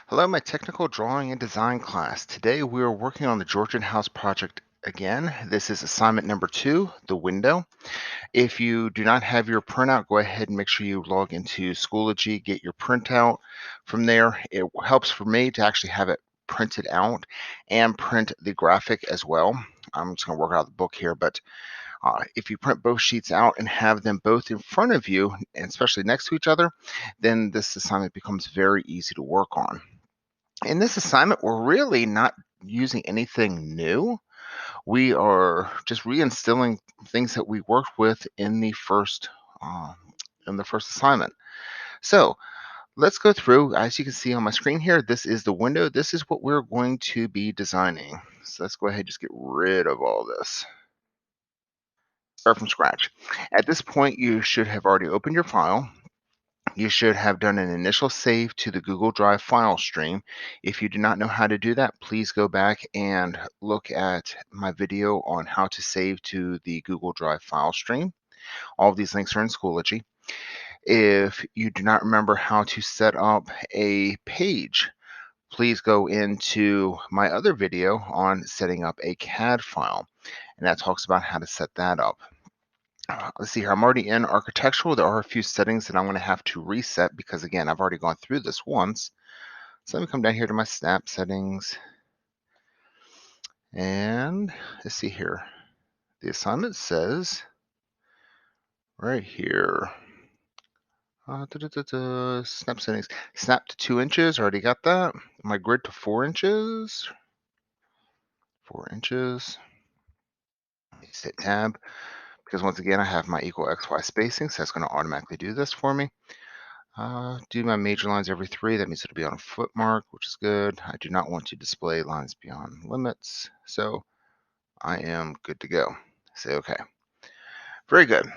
Hello, my technical drawing and design class. Today we are working on the Georgian house project again. This is assignment number 2, the window. If you do not have your printout, go ahead and make sure you log into Schoology, get your printout. From there, it helps for me to actually have it printed out and print the graphic as well. I'm just going to work out the book here, but if you print both sheets out and have them both in front of you, and especially next to each other, then this assignment becomes very easy to work on. In this assignment, we're really not using anything new. We are just reinstilling things that we worked with uh, in the first assignment. So let's go through. As you can see on my screen here, this is the window. This is what we're going to be designing. So let's go ahead and just get rid of all this. Start from scratch. At this point, you should have already opened your file. You should have done an initial save to the Google Drive file stream. If you do not know how to do that, please go back and look at my video on how to save to the Google Drive file stream. All of these links are in Schoology. If you do not remember how to set up a page, please go into my other video on setting up a CAD file, and that talks about how to set that up. Let's see here, I'm already in architectural. There are a few settings that I'm going to have to reset because, again, I've already gone through this once. So let me come down here to my snap settings. And let's see here. The assignment says right here, snap settings, snap to 2 inches. Already got that. My grid to 4 inches. 4 inches. Just hit tab because, once again, I have my equal XY spacing, so that's going to automatically do this for me. Do my major lines every 3. That means it'll be on a foot mark, which is good. I do not want to display lines beyond limits, so I am good to go. Say okay. Very good.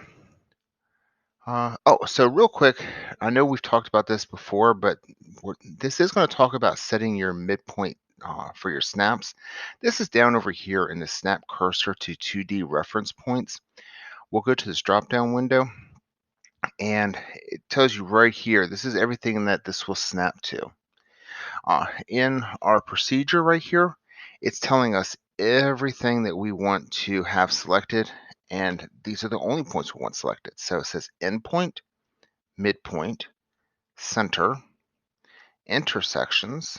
So real quick, I know we've talked about this before, but this is going to talk about setting your midpoint for your snaps. This is down over here in the snap cursor to 2D reference points. We'll go to this drop-down window, and it tells you right here, this is everything that this will snap to. In our procedure right here, it's telling us everything that we want to have selected, and these are the only points we want selected. So it says endpoint, midpoint, center, intersections,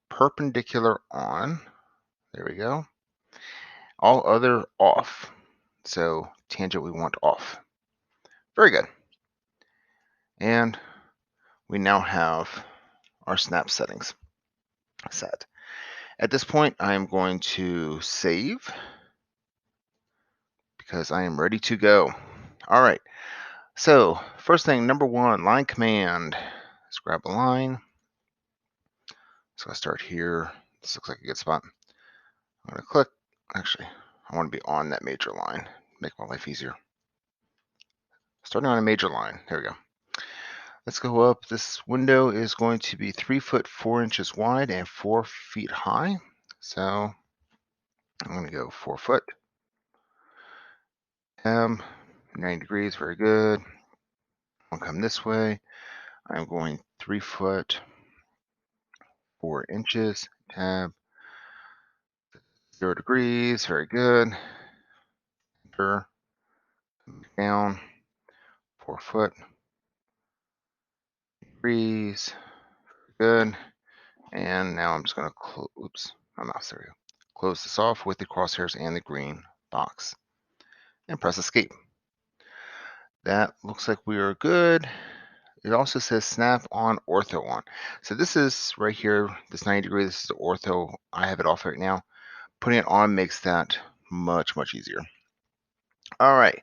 perpendicular on, there we go, all other off. So tangent we want off. Very good. And we now have our snap settings set. At this point, I am going to save because I am ready to go. All right, so first thing, number 1, line command. Let's grab a line. So I start here. This looks like a good spot. I'm gonna click. Actually, I want to be on that major line. Make my life easier. Starting on a major line. There we go. Let's go up. This window is going to be 3 foot 4 inches wide and 4 feet high. So I'm going to go 4 foot. 90 degrees, very good. I'll come this way. I'm going 3 foot 4 inches. Tab. 0 degrees, very good. Enter. Down. 4 foot. Degrees. Good. And now I'm just going to close. Oops, my mouse. There we go. Close this off with the crosshairs and the green box, and press escape. That looks like we are good. It also says snap on, ortho on. So this is right here, this 90 degree, this is the ortho. I have it off right now. Putting it on makes that much, much easier. All right,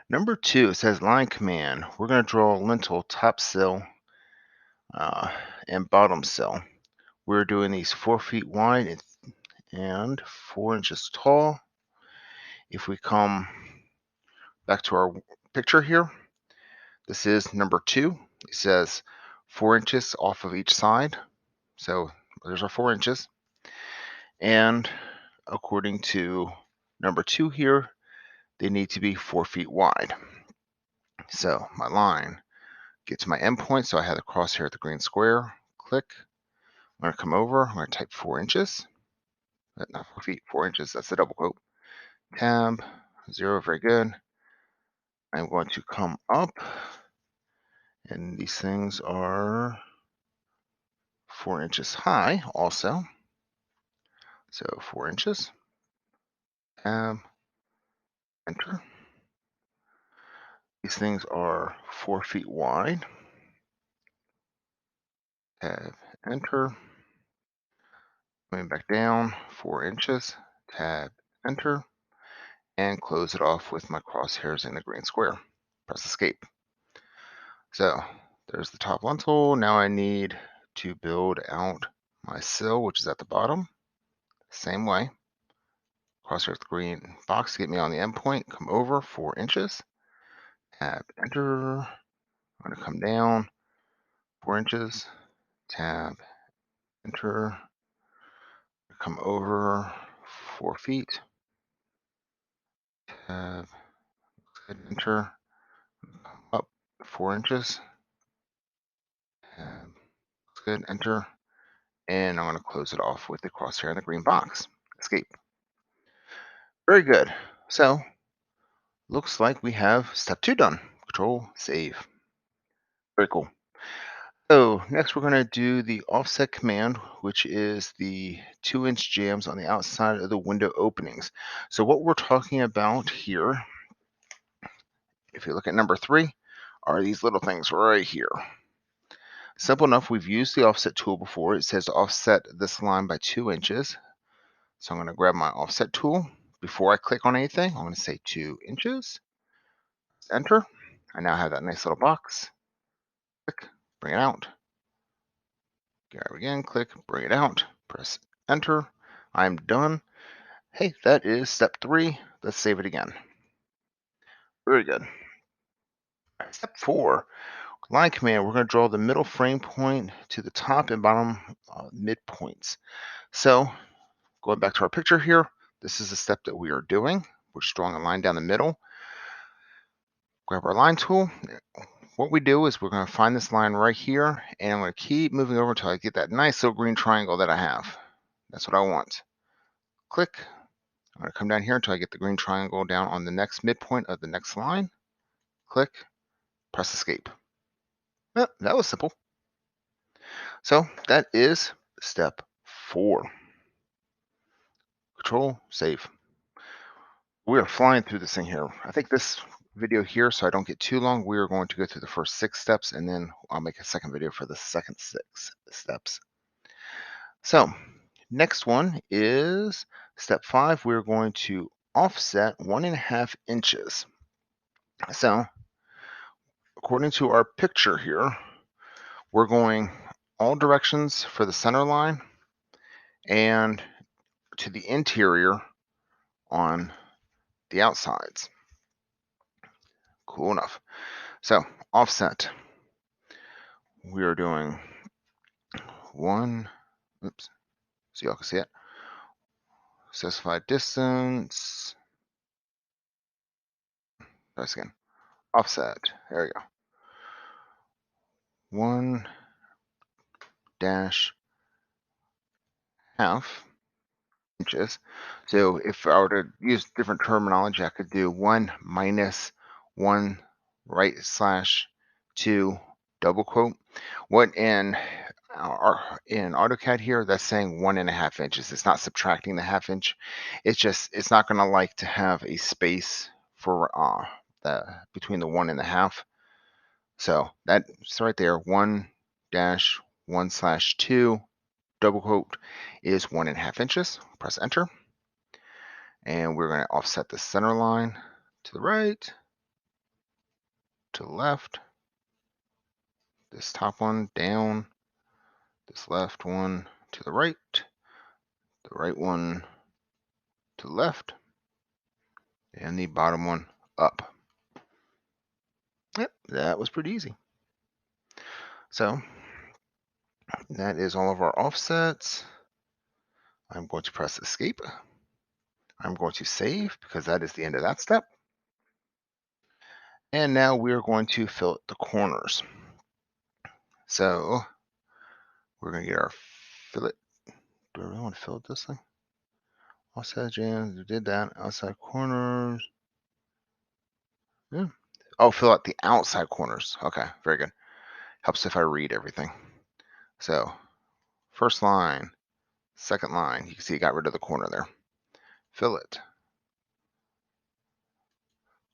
number 2, it says line command. We're going to draw lintel, top sill, and bottom sill. We're doing these 4 feet wide and 4 inches tall. If we come back to our picture here, this is number 2. It says 4 inches off of each side. So there's our 4 inches. And according to number 2 here, they need to be 4 feet wide. So my line gets my endpoint. So I have the crosshair at the green square. Click. I'm going to come over. I'm going to type 4 inches. Not 4 feet, 4 inches. That's the double quote. Tab 0. Very good. I'm going to come up, and these things are 4 inches high also. So 4 inches. Tab. Enter. These things are 4 feet wide. Tab. Enter. Moving back down 4 inches. Tab. Enter. And close it off with my crosshairs in the green square. Press escape. So there's the top lintel. Now I need to build out my sill, which is at the bottom. Same way. Crosshair the green box to get me on the endpoint. Come over 4 inches. Tab enter. I'm going to come down 4 inches. Tab enter. Come over 4 feet. Tab enter. Come up 4 inches. Tab good. Enter. And I'm going to close it off with the crosshair in the green box. Escape. Very good. So looks like we have step 2 done. Control, save. Very cool. So next we're going to do the offset command, which is the 2-inch jams on the outside of the window openings. So what we're talking about here, if you look at number 3, are these little things right here. Simple enough, we've used the offset tool before. It says to offset this line by 2 inches. So I'm going to grab my offset tool. Before I click on anything, I'm going to say 2 inches. Enter. I now have that nice little box. Click, bring it out. Grab again, click, bring it out. Press enter. I'm done. Hey, that is step 3. Let's save it again. Very good. Step 4, line command. We're going to draw the middle frame point to the top and bottom midpoints. So going back to our picture here, this is the step that we are doing. We're just drawing a line down the middle. Grab our line tool. What we do is we're going to find this line right here, and I'm going to keep moving over until I get that nice little green triangle that I have. That's what I want. Click. I'm going to come down here until I get the green triangle down on the next midpoint of the next line. Click. Press escape. Well, that was simple. So that is step 4. Control, save. We are flying through this thing here. I think this video here, so I don't get too long, we are going to go through the first 6 steps, and then I'll make a second video for the second 6 steps. So next one is step 5. We're going to offset 1.5 inches. So according to our picture here, we're going all directions for the center line and to the interior on the outsides. Cool enough. So offset, we are doing 1, oops, so y'all can see it. Specified distance, press again, offset, there we go. 1 dash half inches. So if I were to use different terminology, I could do 1 minus 1 right slash 2 double quote. What in AutoCAD here, that's saying 1.5 inches. It's not subtracting the half inch. It's not going to like to have a space for the between the 1 and the half. So that's right there. 1 dash 1 slash 2 double quote is 1.5 inches. Press enter. And we're going to offset the center line to the right, to the left, this top one down, this left one to the right one to the left, and the bottom one up. Yep, that was pretty easy. So that is all of our offsets. I'm going to press escape. I'm going to save because that is the end of that step. And now we're going to fillet the corners. So we're going to get our fillet. Do I really want to fillet this thing? Offset jams, we did that. Outside corners. Yeah. Oh, fill out the outside corners. Okay, very good. Helps if I read everything. So, first line, second line. You can see it got rid of the corner there. Fillet.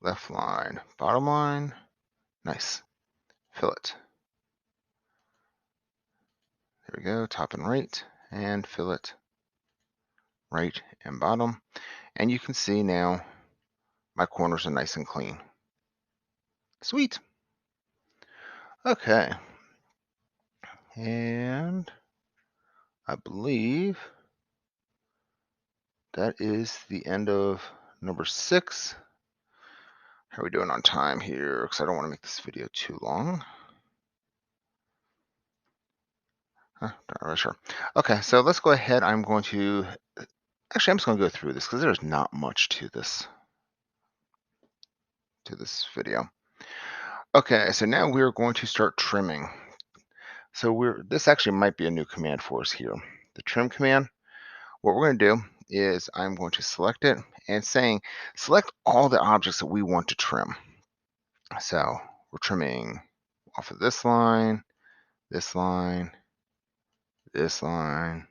Left line, bottom line. Nice. Fillet. There we go, top and right, and fillet, right and bottom. And you can see now my corners are nice and clean. Sweet. Okay. And I believe that is the end of number 6. How are we doing on time here? Because I don't want to make this video too long. Not really sure. Okay, so let's go ahead. I'm just going to go through this because there's not much to this video. Okay, so now we're going to start trimming. So this actually might be a new command for us here. The trim command. What we're going to do is I'm going to select it and saying select all the objects that we want to trim. So we're trimming off of this line, this line, this line,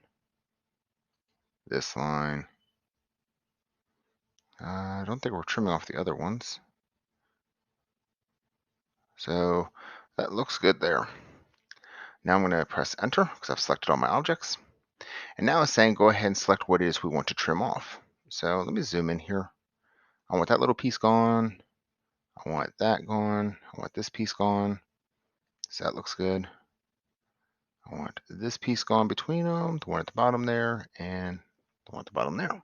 this line. I don't think we're trimming off the other ones. So that looks good there. Now I'm going to press enter because I've selected all my objects. And now it's saying go ahead and select what it is we want to trim off. So let me zoom in here. I want that little piece gone. I want that gone. I want this piece gone. So that looks good. I want this piece gone between them, the one at the bottom there, and the one at the bottom there.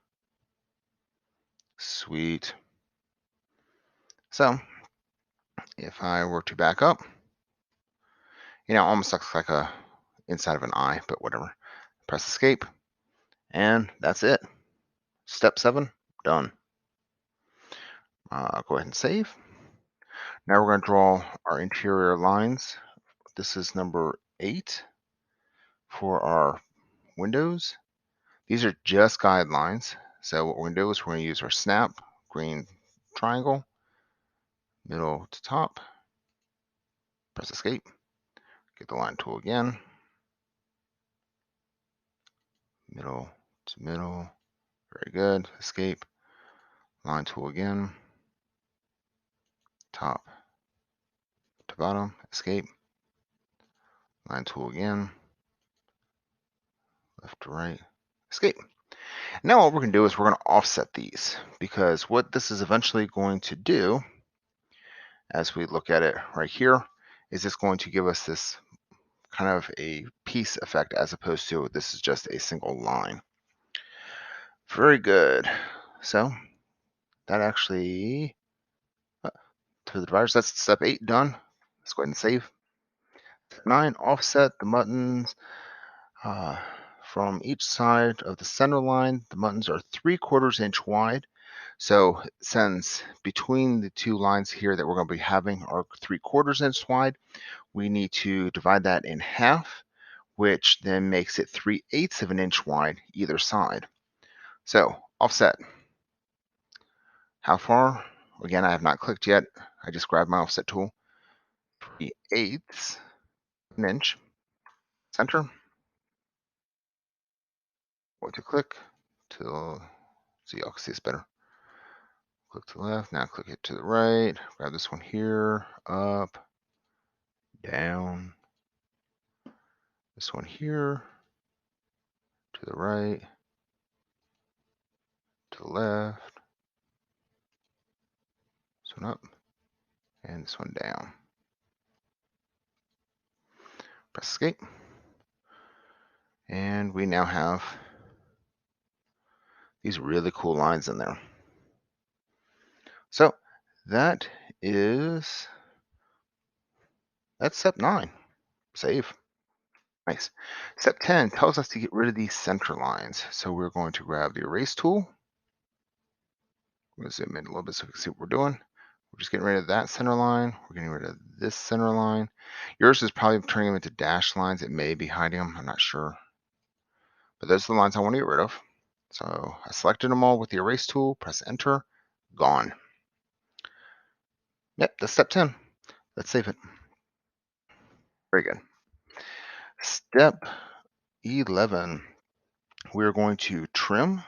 Sweet. So if I were to back up, almost looks like a inside of an eye, but whatever. Press escape, and that's it. Step 7, done. Go ahead and save. Now we're going to draw our interior lines. This is number 8 for our windows. These are just guidelines. So what we're going to do is we're going to use our snap, green triangle, middle to top, press escape, get the line tool again, middle to middle, very good, escape, line tool again, top to bottom, escape, line tool again, left to right, escape. Now what we're going to do is we're going to offset these, because what this is eventually going to do, as we look at it right here, is it's going to give us this kind of a piece effect as opposed to this is just a single line. Very good. So that actually, to the dividers, that's step 8 done. Let's go ahead and save. Step 9, offset the buttons from each side of the center line. The buttons are 3/4 inch wide. So since between the two lines here that we're going to be having are 3/4 inch wide, we need to divide that in half, which then makes it 3/8 of an inch wide either side. So offset. How far? Again, I have not clicked yet. I just grabbed my offset tool. 3/8 of an inch. Center. Going to click till, so y'all can see this better. Click to the left. Now click it to the right. Grab this one here. Up. Down. This one here. To the right. To the left. This one up. And this one down. Press escape. And we now have these really cool lines in there. So that's step 9. Save. Nice. Step 10 tells us to get rid of these center lines. So we're going to grab the erase tool. I'm going to zoom in a little bit so we can see what we're doing. We're just getting rid of that center line. We're getting rid of this center line. Yours is probably turning them into dashed lines. It may be hiding them. I'm not sure. But those are the lines I want to get rid of. So I selected them all with the erase tool, press enter, gone. Yep, that's step 10. Let's save it. Very good. Step 11, we're going to trim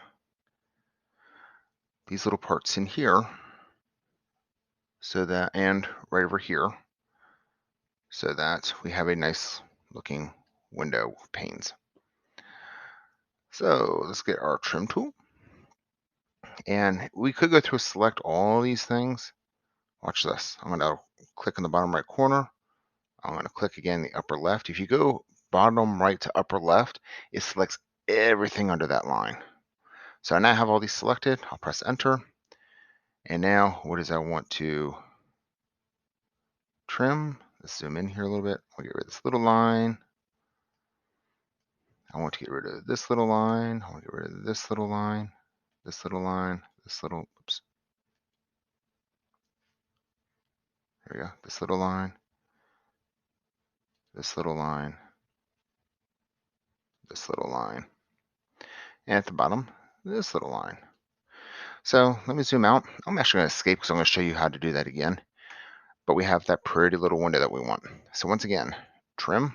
these little parts in here so that, and right over here, so that we have a nice looking window panes. So let's get our trim tool. And we could go through select all these things. Watch this. I'm going to click in the bottom right corner. I'm going to click again in the upper left. If you go bottom right to upper left, it selects everything under that line. So I now have all these selected. I'll press enter. And now what is I want to trim? Let's zoom in here a little bit. I'll get rid of this little line. I want to get rid of this little line. I want to get rid of this little line, this little line, this little, oops. There we go. This little line, this little line, this little line. And at the bottom, this little line. So let me zoom out. I'm actually going to escape because I'm going to show you how to do that again. But we have that pretty little window that we want. So once again, trim.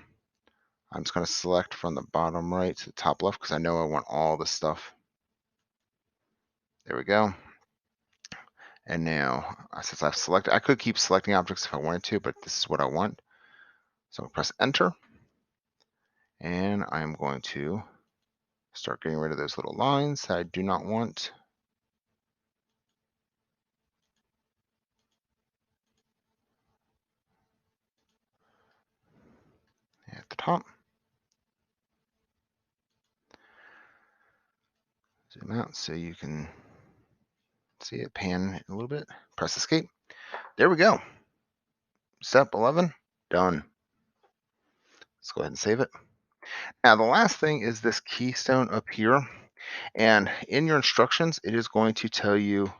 I'm just going to select from the bottom right to the top left because I know I want all this stuff. There we go. And now, since I've selected, I could keep selecting objects if I wanted to, but this is what I want. So I'll press enter. And I'm going to start getting rid of those little lines that I do not want. At the top. Zoom out so you can see it, pan a little bit. Press escape. There we go. Step 11, done. Let's go ahead and save it. Now the last thing is this keystone up here. And in your instructions, it is going to tell you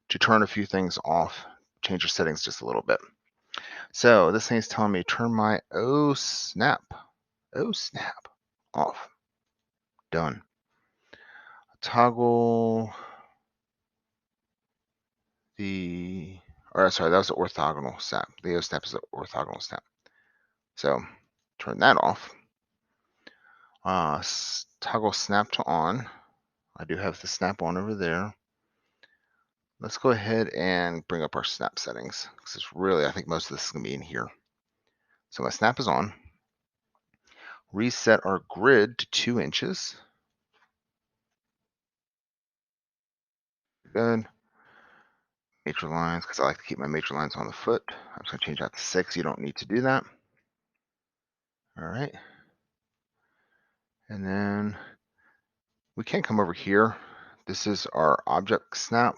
to turn a few things off, change your settings just a little bit. So this thing is telling me turn my snap off. Done. Toggle sorry, that was the orthogonal snap. The O snap is the orthogonal snap. So turn that off. Toggle snap to on. I do have the snap on over there. Let's go ahead and bring up our snap settings because it's really, I think most of this is going to be in here. So my snap is on. Reset our grid to 2 inches. Good. Major lines, because I like to keep my major lines on the foot. I'm just going to change that to 6. You don't need to do that. All right. And then we can come over here. This is our object snap.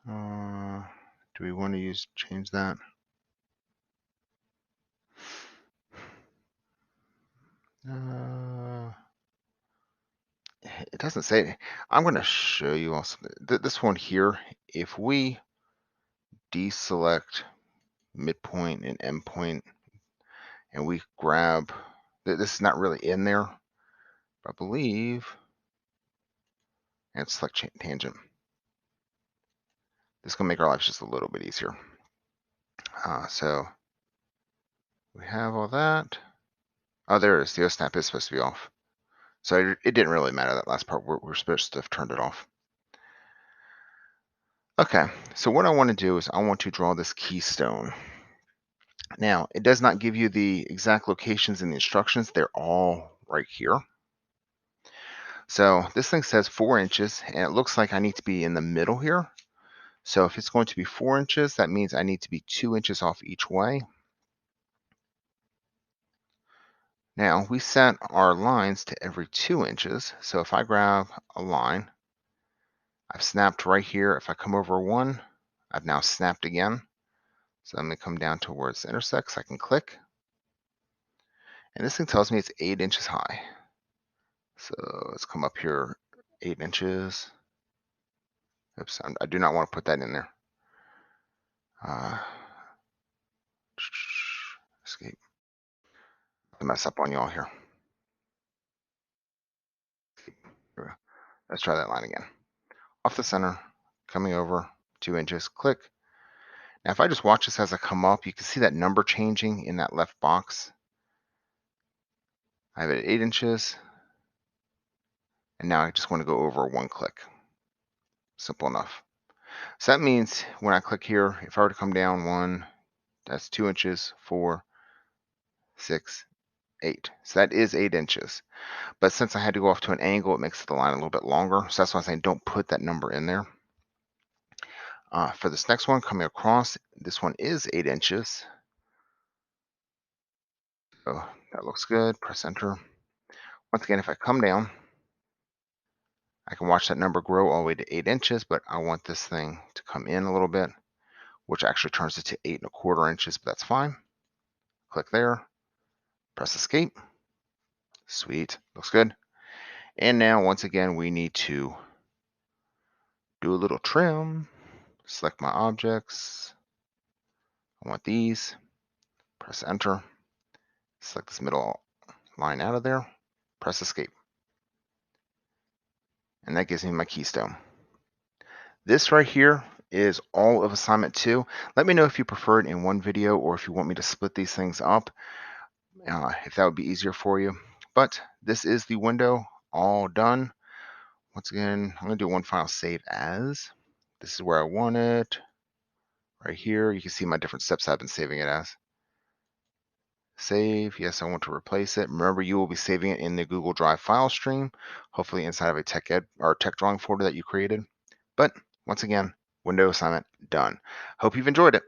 Do we want to change that? It doesn't say. I'm going to show you also this one here. If we deselect midpoint and endpoint, and we grab, this is not really in there, I believe, and select tangent. This is going to make our lives just a little bit easier. So we have all that. Oh, there it is. The O snap is supposed to be off. So it didn't really matter, that last part. We're supposed to have turned it off. Okay, so what I want to do is I want to draw this keystone. Now, it does not give you the exact locations in the instructions. They're all right here. So this thing says 4 inches, and it looks like I need to be in the middle here. So if it's going to be 4 inches, that means I need to be 2 inches off each way. Now, we set our lines to every 2 inches. So if I grab a line, I've snapped right here. If I come over 1, I've now snapped again. So I'm going to come down to where it intersects. I can click. And this thing tells me it's 8 inches high. So let's come up here, 8 inches. Oops, I do not want to put that in there. Escape. I mess up on y'all here. Let's try that line again. Off the center, coming over 2 inches, click. Now if I just watch this as I come up, you can see that number changing in that left box. I have it at 8 inches, and now I just want to go over 1 click. Simple enough. So that means when I click here, if I were to come down 1, that's 2 inches, 4, 6, 8. So that is 8 inches. But since I had to go off to an angle, it makes the line a little bit longer. So that's why I'm saying don't put that number in there. For this next one, coming across, this one is 8 inches. So that looks good. Press enter. Once again, if I come down, I can watch that number grow all the way to 8 inches, but I want this thing to come in a little bit, which actually turns it to 8¼ inches, but that's fine. Click there, press escape. Sweet, looks good. And now, once again, we need to do a little trim. Select my objects. I want these. Press enter. Select this middle line out of there. Press escape. And that gives me my keystone. This right here is all of assignment 2. Let me know if you prefer it in one video or if you want me to split these things up, if that would be easier for you. But this is the window all done. Once again, I'm going to do one final save as. This is where I want it. Right here, you can see my different steps I've been saving it as. Save, yes, I want to replace it. Remember, you will be saving it in the Google Drive file stream, hopefully inside of a tech drawing folder that you created. But once again, window assignment done. Hope you've enjoyed it.